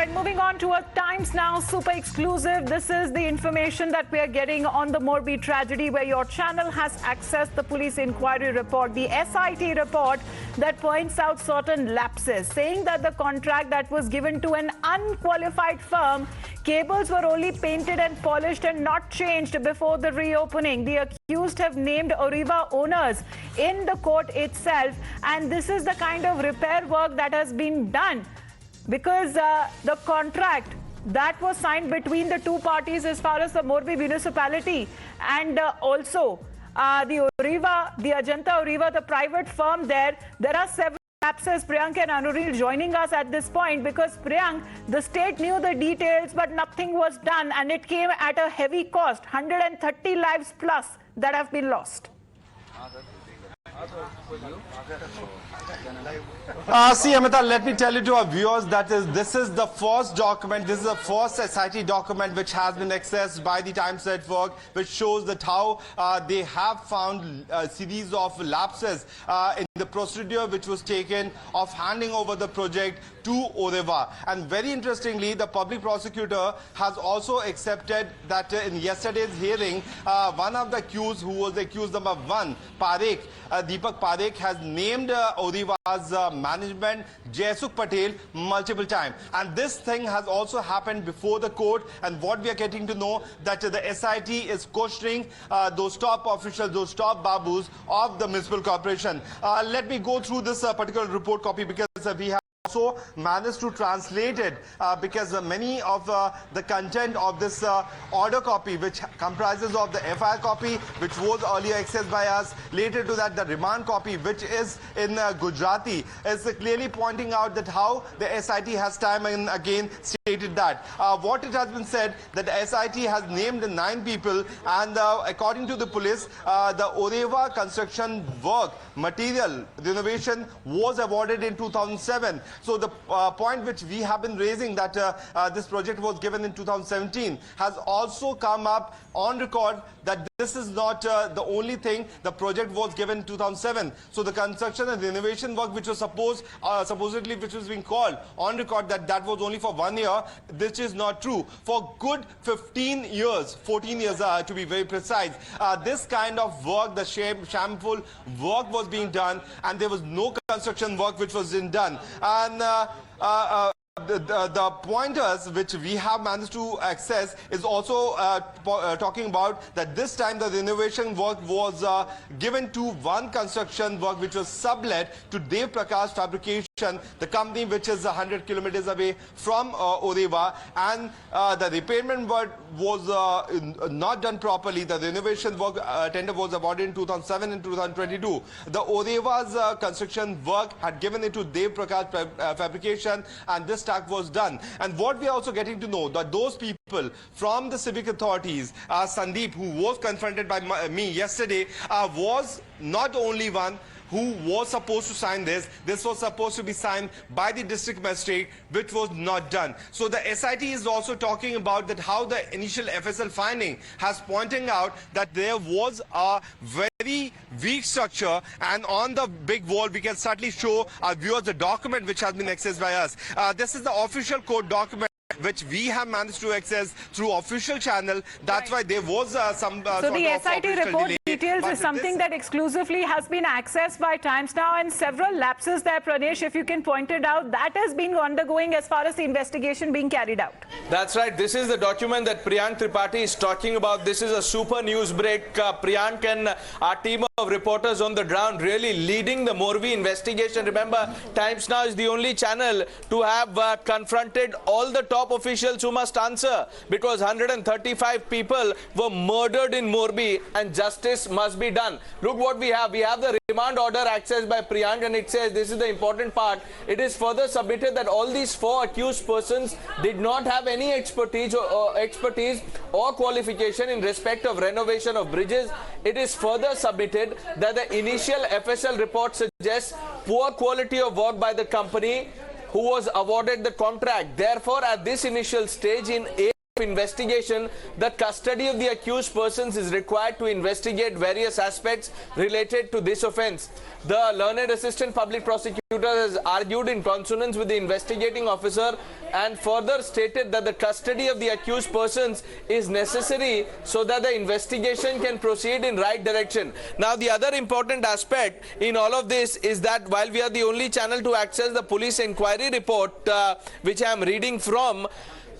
right, moving on to a Times Now super exclusive. This is the information that we are getting on the Morbi tragedy, where your channel has accessed the police inquiry report, the SIT report that points out certain lapses, saying that the contract that was given to an unqualified firm, cables were only painted and polished and not changed before the reopening. The accused have named Oreva owners in the court itself, and this is the kind of repair work that has been done, because the contract that was signed between the two parties as far as the Morbi municipality and also the Oreva, the Ajanta Oreva, the private firm there are several lapses. Priyank and Anuril joining us at this point, because Priyank, the state knew the details but nothing was done, and it came at a heavy cost, 130 lives plus that have been lost. See, Amita, let me tell you to our viewers that this is the first document, this is the first SIT document which has been accessed by the Times Network, which shows that how they have found a series of lapses in the procedure which was taken of handing over the project to Oreva. And very interestingly, the public prosecutor has also accepted that in yesterday's hearing, one of the accused, who was the accused number one, Parekh, Deepak Parekh, has named Oreva's management Jaisukh Patel multiple times. And this thing has also happened before the court. And what we are getting to know, that the SIT is questioning those top officials, those top babus of the municipal corporation. Let me go through this particular report copy, because we have also managed to translate it, because many of the content of this order copy, which comprises of the FIR copy, which was earlier accessed by us, later to that the remand copy, which is in Gujarati, is clearly pointing out that how the SIT has time and again stated that. What it has been said, that the SIT has named 9 people, and according to the police, the Oreva construction work material renovation was awarded in 2007. So the point which we have been raising, that this project was given in 2017, has also come up on record, that this is not the only thing. The project was given in 2007. So the construction and renovation work, which was supposedly which was being called on record, that was only for 1 year. This is not true. For good 15 years, 14 years to be very precise, this kind of work, the shameful work was being done, and there was no construction work which was being done. And the pointers which we have managed to access is also talking about that this time the renovation work was given to one construction work which was sublet to Dev Prakash Fabrication, the company which is 100 kilometers away from Oreva, and the repayment work was not done properly. The renovation work tender was awarded in 2007 and 2022. The Oreva's construction work had given it to Dev Prakash Fabrication, and this task was done. And what we are also getting to know, that those people from the civic authorities, Sandeep, who was confronted by me yesterday, was not the only one who was supposed to sign this. This was supposed to be signed by the district magistrate, which was not done. So the SIT is also talking about that how the initial FSL finding has pointing out that there was a very weak structure, and on the big wall we can certainly show our viewers the document which has been accessed by us. This is the official court document which we have managed to access through official channel. That's why there was some so the SIT report delay. details is something that exclusively has been accessed by Times Now, and several lapses there, Pranesh, if you can point it out, that has been undergoing as far as the investigation being carried out. That's right. This is the document that Priyank Tripathi is talking about. This is a super news break. Priyank and our team of reporters on the ground really leading the Morbi investigation. Remember, Times Now is the only channel to have confronted all the top officials who must answer, because 135 people were murdered in Morbi and justice must be done. Look what we have. We have the remand order accessed by Priyank, and it says, this is the important part, it is further submitted that all these 4 accused persons did not have any expertise or qualification in respect of renovation of bridges. It is further submitted that the initial FSL report suggests poor quality of work by the company who was awarded the contract. Therefore, at this initial stage, in investigation, the custody of the accused persons is required to investigate various aspects related to this offence. The learned assistant public prosecutor has argued in consonance with the investigating officer and further stated that the custody of the accused persons is necessary so that the investigation can proceed in right direction. Now, the other important aspect in all of this is that while we are the only channel to access the police inquiry report, which I am reading from,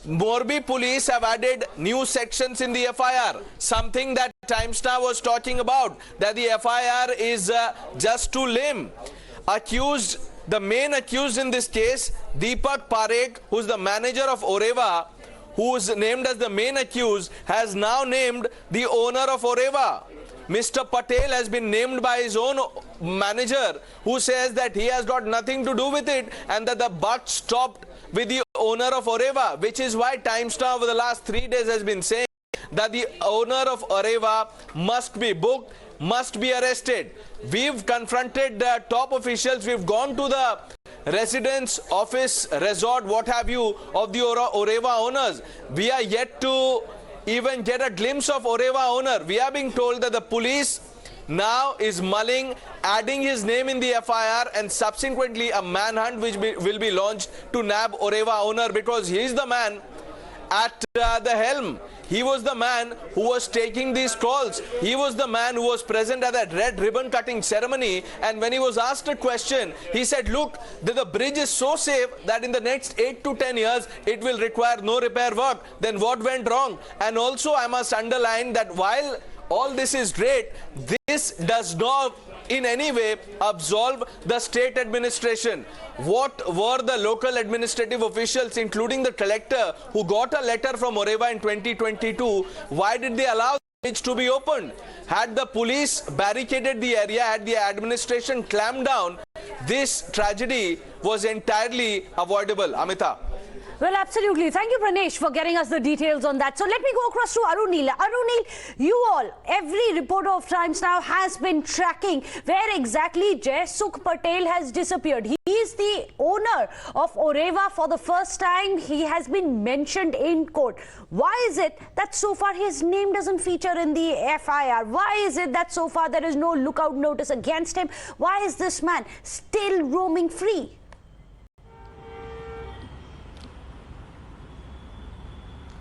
Morbi police have added new sections in the FIR, something that Times Now was talking about, that the FIR is just too lame. The main accused in this case, Deepak Parekh, who is the manager of Oreva, who is named as the main accused, has now named the owner of Oreva. Mr. Patel has been named by his own manager, who says that he has got nothing to do with it and that the buck stopped with the owner of Oreva, which is why Times Now over the last 3 days has been saying that the owner of Oreva must be booked, must be arrested. We've confronted top officials, we've gone to the residence, office, resort, what have you, of the Oreva owners. We are yet to even get a glimpse of Oreva owner. We are being told that the police now is mulling adding his name in the FIR and subsequently a manhunt which will be launched to nab Oreva owner, because he is the man at the helm. He was the man who was taking these calls. He was the man who was present at that red ribbon cutting ceremony, and when he was asked a question, he said, look, the bridge is so safe that in the next 8 to 10 years it will require no repair work. Then what went wrong? And also I must underline that while all this is great, this does not in any way absolve the state administration. What were the local administrative officials, including the collector, who got a letter from Oreva in 2022, why did they allow the bridge to be opened? Had the police barricaded the area, had the administration clamped down, this tragedy was entirely avoidable. Amita. Well, absolutely. Thank you, Pranesh, for getting us the details on that. So let me go across to Arunil. Arunil, you all, every reporter of Times Now has been tracking where exactly Jaisukh Patel has disappeared. He is the owner of Oreva. For the first time, he has been mentioned in court. Why is it that so far his name doesn't feature in the FIR? Why is it that so far there is no lookout notice against him? Why is this man still roaming free?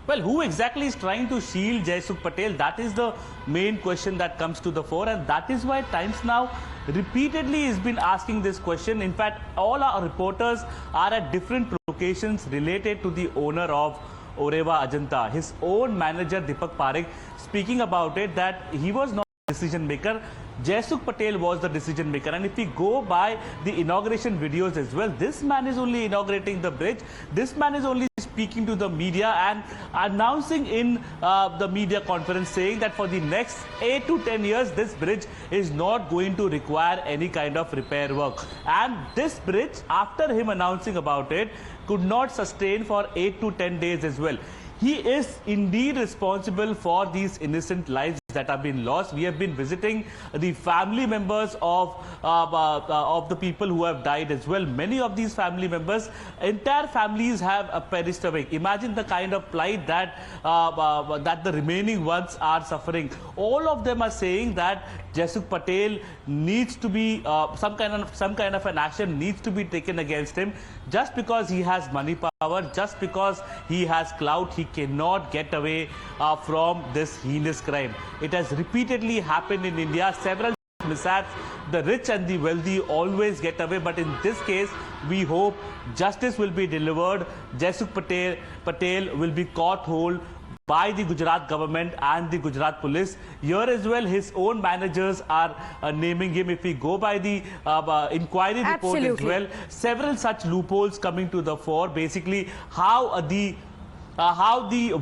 Well, who exactly is trying to shield Jaisukh Patel? That is the main question that comes to the fore, and that is why Times Now repeatedly has been asking this question. In fact, all our reporters are at different locations related to the owner of Oreva Ajanta. His own manager, Deepak Parekh, speaking about it, that he was not the decision maker. Jaisukh Patel was the decision maker, and if we go by the inauguration videos as well, this man is only inaugurating the bridge. This man is only speaking to the media and announcing in the media conference, saying that for the next 8 to 10 years this bridge is not going to require any kind of repair work. And this bridge, after him announcing about it, could not sustain for 8 to 10 days as well. He is indeed responsible for these innocent lives that have been lost. We have been visiting the family members of the people who have died as well. Many of these family members, entire families have perished away. Imagine the kind of plight that that the remaining ones are suffering. All of them are saying that Jaisukh Patel needs to be some kind of an action needs to be taken against him. Just because he has money power, just because he has clout, he cannot get away from this heinous crime. It has repeatedly happened in India. Several mishaps, the rich and the wealthy always get away, but in this case, we hope justice will be delivered. Jaisukh Patel will be caught whole by the Gujarat government and the Gujarat police. Here as well, his own managers are naming him. If we go by the inquiry report as well, several such loopholes coming to the fore. Basically, how the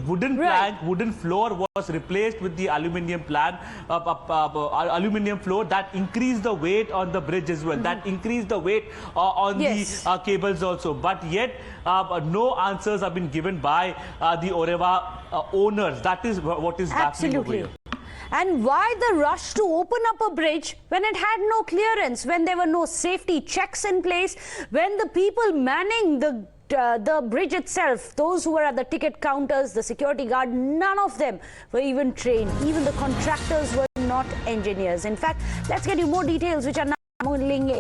wooden plank, wooden floor was replaced with the aluminium aluminium floor that increased the weight on the bridge as well. That increased the weight on the cables also. But yet, no answers have been given by the Oreva owners. That is what is happening over here. And why the rush to open up a bridge when it had no clearance, when there were no safety checks in place, when the people manning the the bridge itself, those who were at the ticket counters, the security guard, none of them were even trained. Even the contractors were not engineers. In fact, let's get you more details which are now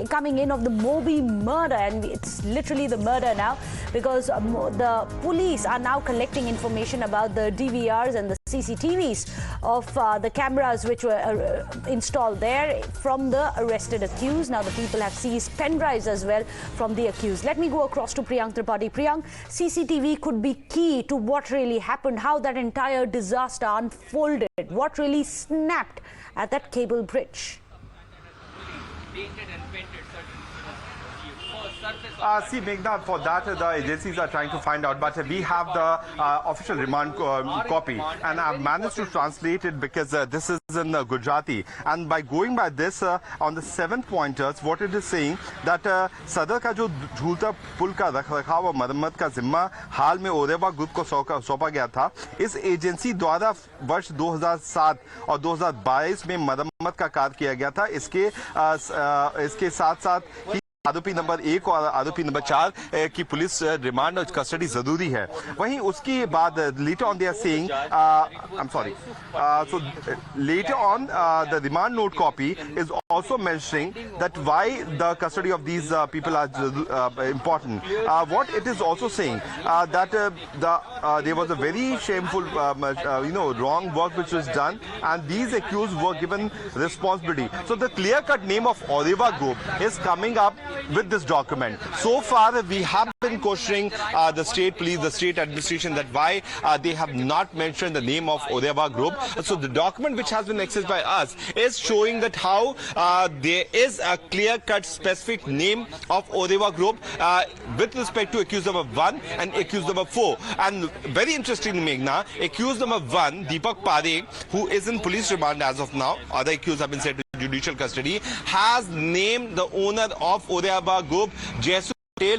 coming in of the Morbi murder, and it's literally the murder now, because the police are now collecting information about the DVRs and the CCTVs of the cameras which were installed there from the arrested accused. Now the people have seized pen drives as well from the accused. Let me go across to Priyank Tripathi. Priyank, CCTV could be key to what really happened, how that entire disaster unfolded, what really snapped at that cable bridge. See, Meghna, for that the agencies are trying to find out, but we have the official remand copy, and I've managed to translate it because this is in Gujarati, and by going by this on the 7th pointers, what it is saying that सदर का जो झूलता पुल का रखरखाव और मरम्मत का जिम्मा हाल में ओरेवा ग्रुप को सौंपा गया था। इस एजेंसी द्वारा वर्ष 2007 और 2022 में मरम्मत का कार्य किया गया था। इसके साथ-साथ आरोपी नंबर 1 और आरोपी नंबर 4 की पुलिस रिमांड और कस्टडी जरूरी है। वहीं उसके बाद later on they are saying I'm sorry, so later on the remand note copy is also mentioning that why the custody of these people are important. What it is also saying that there was a very shameful wrong work which was done, and these accused were given responsibility. So the clear-cut name of Oreva Group is coming up with this document. So far we have been questioning the state police, the state administration, that why they have not mentioned the name of Oreva Group. So the document which has been accessed by us is showing that how there is a clear-cut specific name of Oreva Group with respect to accused number 1 and accused number 4. And very interestingly, Meghna, accused number 1, Deepak Parekh, who is in police remand as of now, other accused have been sent to judicial custody, has named the owner of Oreva Group, Jaisuk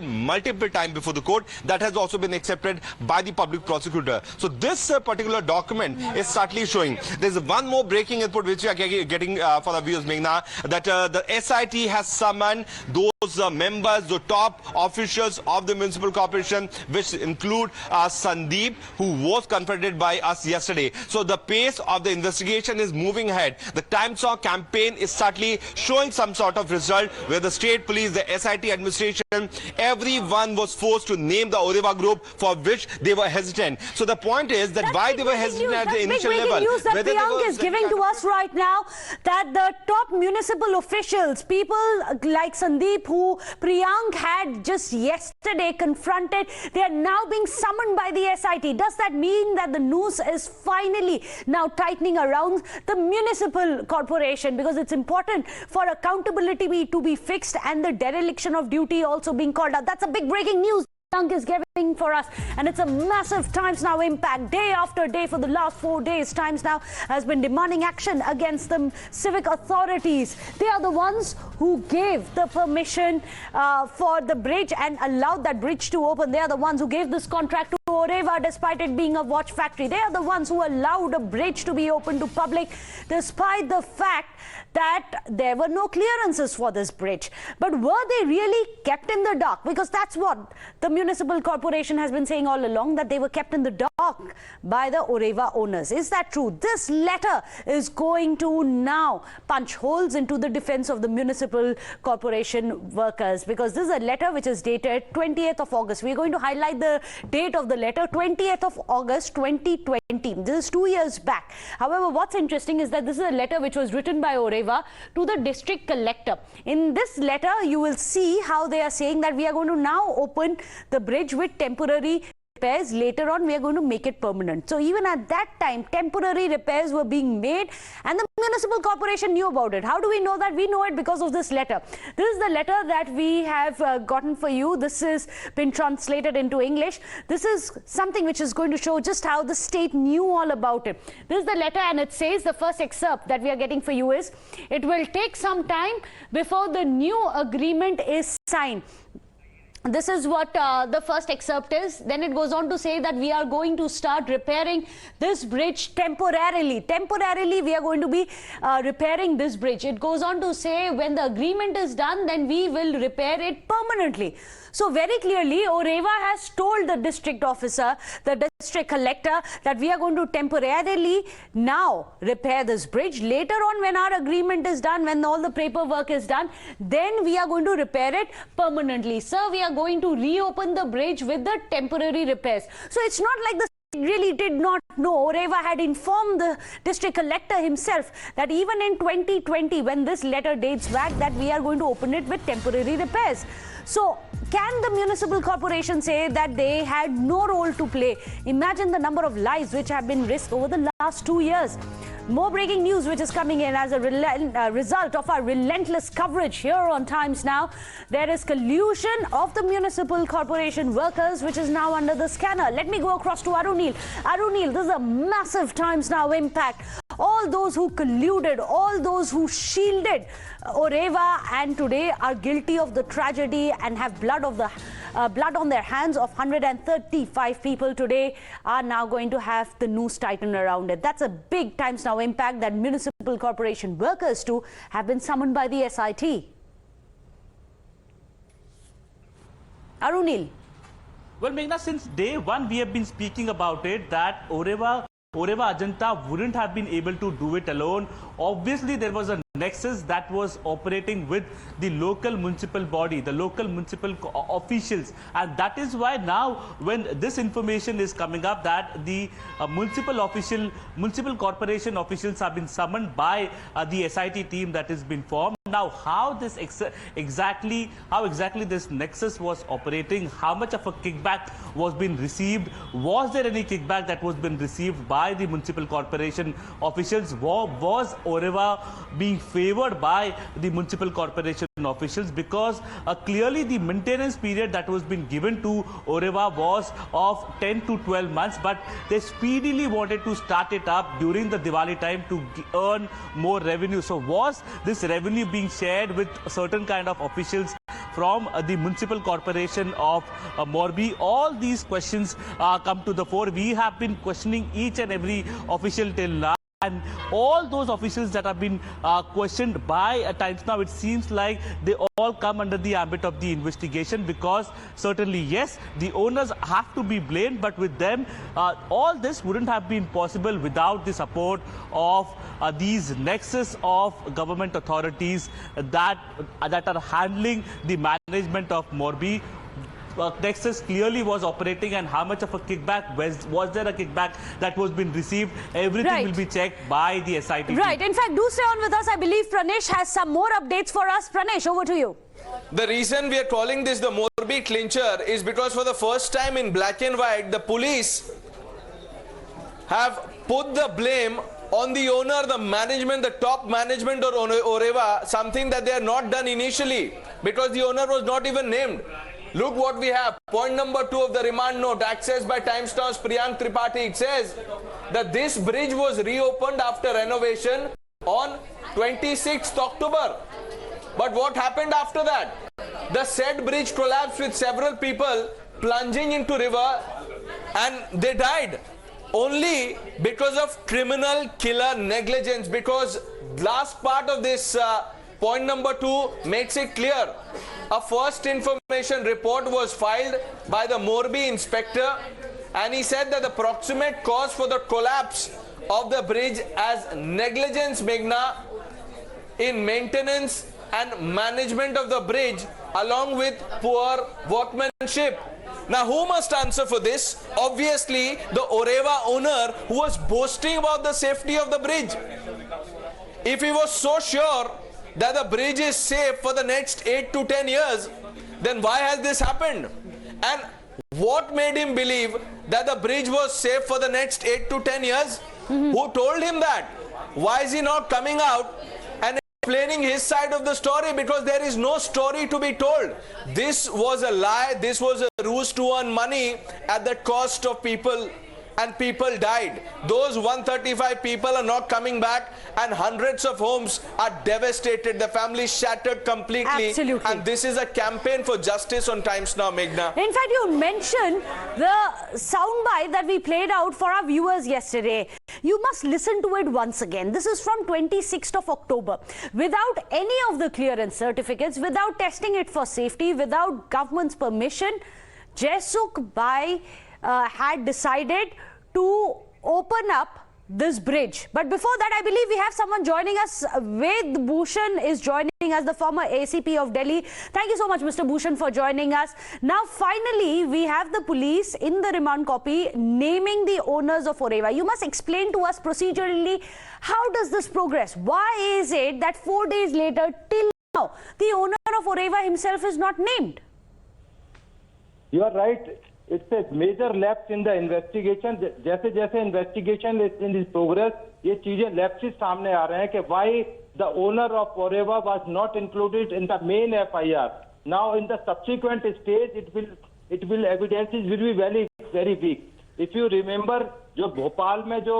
multiple times before the court. That has also been accepted by the public prosecutor. So this particular document is certainly showing. There's one more breaking report which we are getting for the viewers, Meghna, that the SIT has summoned those members, the top officials of the municipal corporation, which include Sandeep, who was confronted by us yesterday. So the pace of the investigation is moving ahead. The Time Saw campaign is certainly showing some sort of result, where the state police, the SIT administration, everyone was forced to name the Oreva Group, for which they were hesitant. So the point is that why they were hesitant at the initial level. News that Priyank is giving to us right now, that the top municipal officials, people like Sandeep, who Priyank had just yesterday confronted, they are now being summoned by the SIT. Does that mean that the noose is finally now tightening around the municipal corporation? Because it's important for accountability to be fixed and the dereliction of duty also being called out. That's a big breaking news Priyank is giving for us, and it's a massive Times Now impact. Day after day for the last 4 days, Times Now has been demanding action against the civic authorities. They are the ones who gave the permission for the bridge and allowed that bridge to open. They are the ones who gave this contract to Oreva despite it being a watch factory. They are the ones who allowed a bridge to be open to public despite the fact that there were no clearances for this bridge. But were they really kept in the dark? Because that's what the municipal corporation has been saying all along, that they were kept in the dark by the Oreva owners. Is that true? This letter is going to now punch holes into the defense of the municipal corporation workers, because this is a letter which is dated 20th of August. We're going to highlight the date of the letter, 20th of August 2020. This is 2 years back. However, what's interesting is that this is a letter which was written by Oreva to the district collector. In this letter, you will see how they are saying that we are going to now open the bridge with temporary repairs. Later on, we are going to make it permanent. So even at that time, temporary repairs were being made and the municipal corporation knew about it. How do we know that? We know it because of this letter. This is the letter that we have gotten for you. This has been translated into English. This is something which is going to show just how the state knew all about it. This is the letter, and it says, the first excerpt that we are getting for you is, it will take some time before the new agreement is signed. This is what the first excerpt is. Then it goes on to say that we are going to start repairing this bridge temporarily. Temporarily, we are going to be repairing this bridge. It goes on to say when the agreement is done, then we will repair it permanently. So very clearly, Oreva has told the district officer, the district collector, that we are going to temporarily now repair this bridge. Later on, when our agreement is done, when all the paperwork is done, then we are going to repair it permanently. Sir, we are going to reopen the bridge with the temporary repairs. So it's not like the really did not know. Oreva had informed the district collector himself that even in 2020, when this letter dates back, that we are going to open it with temporary repairs. So can the municipal corporation say that they had no role to play? Imagine the number of lives which have been risked over the last 2 years. More breaking news which is coming in as a result of our relentless coverage here on Times Now. There is collusion of the municipal corporation workers which is now under the scanner. Let me go across to Arunil. Arunil, this is a massive Times Now impact. All those who colluded, all those who shielded Oreva and today are guilty of the tragedy and have blood on their hands of 135 people today are now going to have the noose tightened around it. That's a big Times Now impact that municipal corporation workers too have been summoned by the SIT. Arunil. Well, Meghna, since day one we have been speaking about it that Oreva Ajanta wouldn't have been able to do it alone. Obviously, there was a nexus that was operating with the local municipal body, the local municipal officials. And that is why now when this information is coming up that the municipal corporation officials have been summoned by the SIT team that has been formed. Now, how this exactly this nexus was operating, how much of a kickback was being received, was there any kickback that was being received by the municipal corporation officials, was Oreva being favored by the municipal corporation officials, because clearly the maintenance period that was being given to Oreva was of 10 to 12 months, but they speedily wanted to start it up during the Diwali time to earn more revenue. So was this revenue being shared with certain kind of officials from the municipal corporation of Morbi? All these questions come to the fore. We have been questioning each and every official till now. And all those officials that have been questioned by Times Now, it seems like they all come under the ambit of the investigation, because certainly, yes, the owners have to be blamed, but with them, all this wouldn't have been possible without the support of these nexus of government authorities that are handling the management of Morbi. Nexus clearly was operating, and how much of a kickback was there a kickback that was being received? Everything will be checked by the SIT. Right. In fact, do stay on with us. I believe Pranesh has some more updates for us. Pranesh, over to you. The reason we are calling this the Morbi clincher is because for the first time in black and white, the police have put the blame on the owner, the management, the top management or Oreva, something that they had not done initially, because the owner was not even named. Look what we have. Point number 2 of the remand note, accessed by Times Now's Priyank Tripathi. It says that this bridge was reopened after renovation on 26th October. But what happened after that? The said bridge collapsed with several people plunging into river, and they died only because of criminal killer negligence. Because last part of this point number 2 makes it clear. A first information report was filed by the Morbi inspector, and he said that the proximate cause for the collapse of the bridge as negligence, Meghna, in maintenance and management of the bridge, along with poor workmanship. Now, who must answer for this? Obviously, the Oreva owner, who was boasting about the safety of the bridge. If he was so sure that the bridge is safe for the next 8 to 10 years, then why has this happened? And what made him believe that the bridge was safe for the next 8 to 10 years? Who told him that? Why is he not coming out and explaining his side of the story? Because there is no story to be told. This was a lie. This was a ruse to earn money at the cost of people and people died. Those 135 people are not coming back, and hundreds of homes are devastated. The families shattered completely. Absolutely. And this is a campaign for justice on Times Now, Meghna. In fact, you mentioned the soundbite that we played out for our viewers yesterday. You must listen to it once again. This is from 26th of October. Without any of the clearance certificates, without testing it for safety, without government's permission, Jaisukh Bhai had decided to open up this bridge. But before that, I believe we have someone joining us. Ved Bhushan is joining us, the former ACP of Delhi. Thank you so much, Mr. Bhushan, for joining us. Now, finally, we have the police in the remand copy naming the owners of Oreva. You must explain to us procedurally, how does this progress? Why is it that 4 days later, till now, the owner of Oreva himself is not named? You are right. It's a major lapse in the investigation. जैसे investigation is in progress, ये चीजें lapses सामने आ रहे हैं कि why the owner of Oreva was not included in the main FIR. Now in the subsequent stage, evidences will be very weak. If you remember, जो भोपाल में जो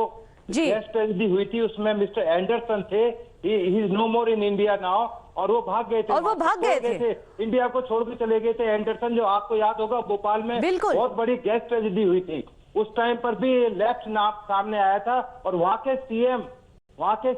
gas tragedy हुई थी, उसमें Mr. Anderson थे, he is no more in India now. और वो भाग गए थे, इंडिया को छोड़ के चले गए थे एंडरसन, जो आपको याद होगा भोपाल में बहुत बड़ी गैस ट्रेजेडी हुई थी। उस टाइम पर भी लैप्स नाम सामने आया था, और वहां के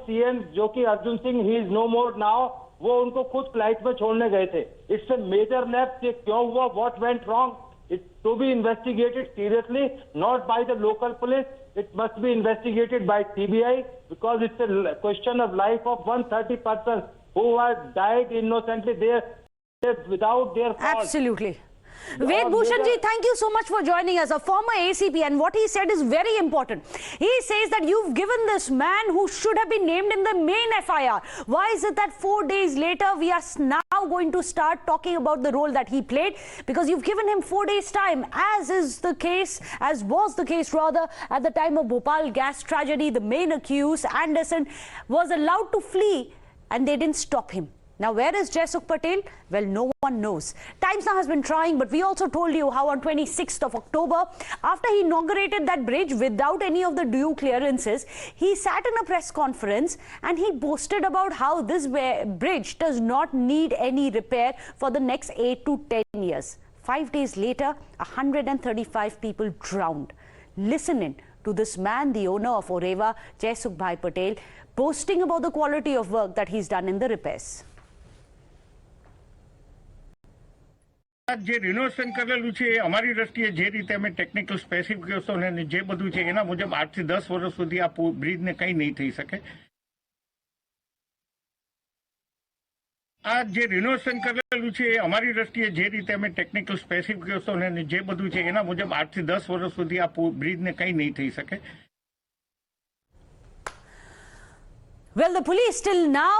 सीएम जो कि Arjun Singh, he is no more now, वो उनको खुद फ्लाइट में छोड़ने गए थे। It's a major lapse. ये क्यों हुआ, what went wrong, it to be investigated seriously, not by the local police. It must be investigated by CBI, because it's a question of life of 130 persons who have died innocently there without their fault. Absolutely. Ved Bhushan ji, thank you so much for joining us. A former ACP, and what he said is very important. He says that you've given this man who should have been named in the main FIR. Why is it that 4 days later we are now going to start talking about the role that he played? Because you've given him 4 days time, as was the case at the time of Bhopal gas tragedy. The main accused, Anderson, was allowed to flee, and they didn't stop him. Now, where is Jaisukh Patel? Well, no one knows. Times Now has been trying, but we also told you how on 26th of October, after he inaugurated that bridge without any of the due clearances, he sat in a press conference and he boasted about how this bridge does not need any repair for the next 8 to 10 years. 5 days later, 135 people drowned. Listen in to this man, the owner of Oreva, Jaisukh Bhai Patel, boasting about the quality of work that he's done in the repairs. જે renovation કરેલું છે એ અમારી દ્રષ્ટિએ જે રીતે અમે technical specification અને જે બધું છે એના મુજબ 8 થી 10 વર્ષ સુધી આ બ્રિજને કંઈ નહીં થઈ શકે. આ જે રિનોવેશન કરેલું છે એ અમારી દ્રષ્ટિએ જે રીતે અમે ટેકનિકલ સ્પેસિફિકેશન અને જે બધું છે એના મુજબ 8 થી 10 વર્ષ સુધી આ બ્રિજને કંઈ નહીં થઈ શકે. Well, the police till now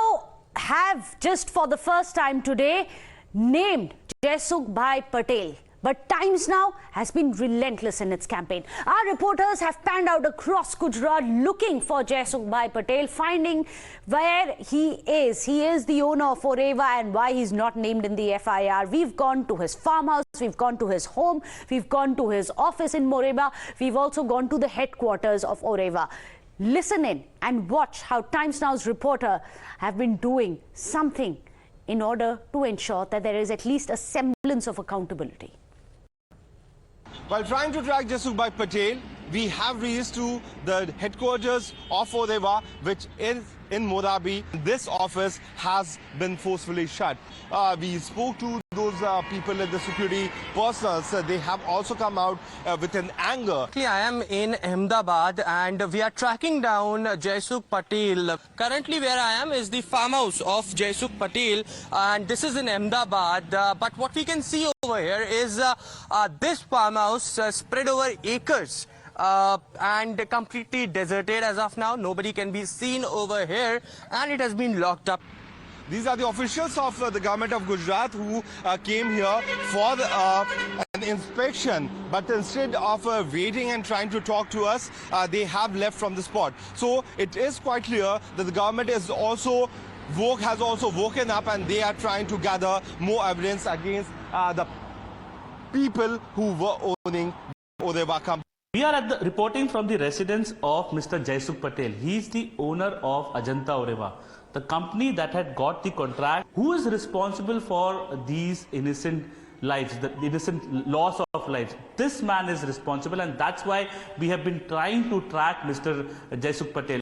have, just for the first time today, named Jaisukh Bhai Patel. But Times Now has been relentless in its campaign. Our reporters have panned out across Gujarat looking for Jaisukh Bhai Patel, finding where he is. He is the owner of Oreva, and why he's not named in the FIR. We've gone to his farmhouse, we've gone to his home, we've gone to his office in Morbi, we've also gone to the headquarters of Oreva. Listen in and watch how Times Now's reporter have been doing something in order to ensure that there is at least a semblance of accountability. While trying to track Jaisukh Bhai Patel, we have reached to the headquarters of Oreva, which is in Morbi. This office has been forcefully shut. We spoke to those people in the security personnel. They have also come out with an anger. I am in Ahmedabad and we are tracking down Jaisukh Patel. Currently where I am is the farmhouse of Jaisukh Patel, and this is in Ahmedabad. But what we can see over here is this farmhouse spread over acres. And completely deserted as of now. Nobody can be seen over here, and it has been locked up. These are the officials of the government of Gujarat who came here for an inspection, but instead of waiting and trying to talk to us, they have left from the spot. So it is quite clear that the government is also has also woken up, and they are trying to gather more evidence against the people who were owning Oreva company. We are reporting from the residence of Mr. Jaisukh Patel. He is the owner of Ajanta Oreva, the company that had got the contract. Who is responsible for these innocent lives, the innocent loss of lives? This man is responsible, and that's why we have been trying to track Mr. Jaisukh Patel.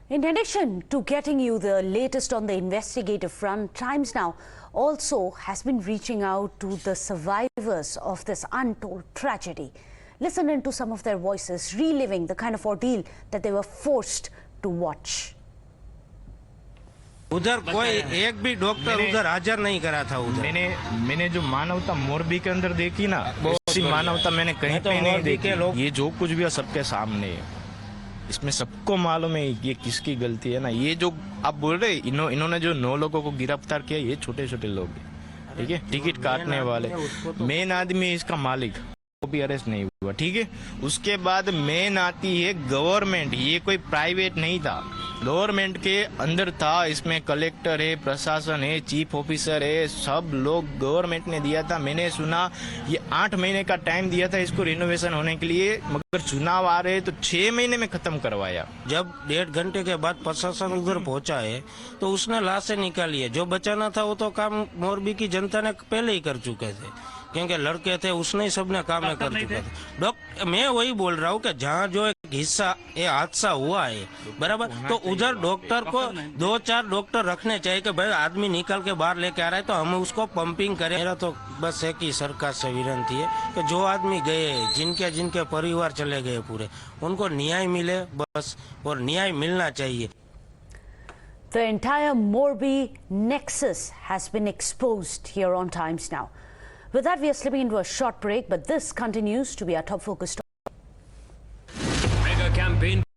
In addition to getting you the latest on the investigative front, Times Now also has been reaching out to the survivors of this untold tragedy. Listen into some of their voices, reliving the kind of ordeal that they were forced to watch. उधर कोई एक भी doctor उधर हाजिर नहीं करा था उधर। मैंने जो मानवता मोरबी के अंदर देखी ना, वो ऐसी मानवता मैंने कहीं पे नहीं देखी। ये जो कुछ भी है सबके सामने है, इसमें सबको मालूम है ये किसकी गलती है ना। ये जो आप बोल रहे इन्होंने जो 9 लोगों को गिरफ्तार किया, ये छोटे छोटे लोग हैं, ठीक है, टिकट काटने वाले। मेन आदमी इसका मालिक, वो भी अरेस्ट नहीं हुआ, ठीक है। उसके बाद मेन आती है गवर्नमेंट, ये कोई प्राइवेट नहीं था, गवर्नमेंट के अंदर था। इसमें कलेक्टर है, प्रशासन है, चीफ ऑफिसर है, सब लोग गवर्नमेंट ने दिया था। मैंने सुना ये 8 महीने का टाइम दिया था इसको रिनोवेशन होने के लिए, मगर चुनाव आ रहे तो 6 महीने में खत्म करवाया। जब 1.5 घंटे के बाद प्रशासन उधर पहुंचा है तो उसने लाशें निकाली है। जो बचाना था वो तो काम मोरबी की जनता ने पहले ही कर चुके थे, क्योंकि लड़के थे, उसने ही सबने काम कर चुके थे। डॉक्टर, मैं वही बोल रहा हूँ कि जहाँ जो एक हिस्सा ये हादसा हुआ है, बराबर, तो उधर डॉक्टर को 2-4 डॉक्टर रखने चाहिए कि भाई आदमी निकल के बाहर लेके आ रहा है तो हम उसको पंपिंग करें। मेरा तो बस एक ही सरकार से विनती है कि जो आदमी गए, जिनके परिवार चले गए पूरे, उनको न्याय मिले बस, और न्याय मिलना चाहिए। The entire Morbi nexus has been exposed here on Times Now. With that, we are slipping into a short break, but this continues to be our top focus. Mega campaign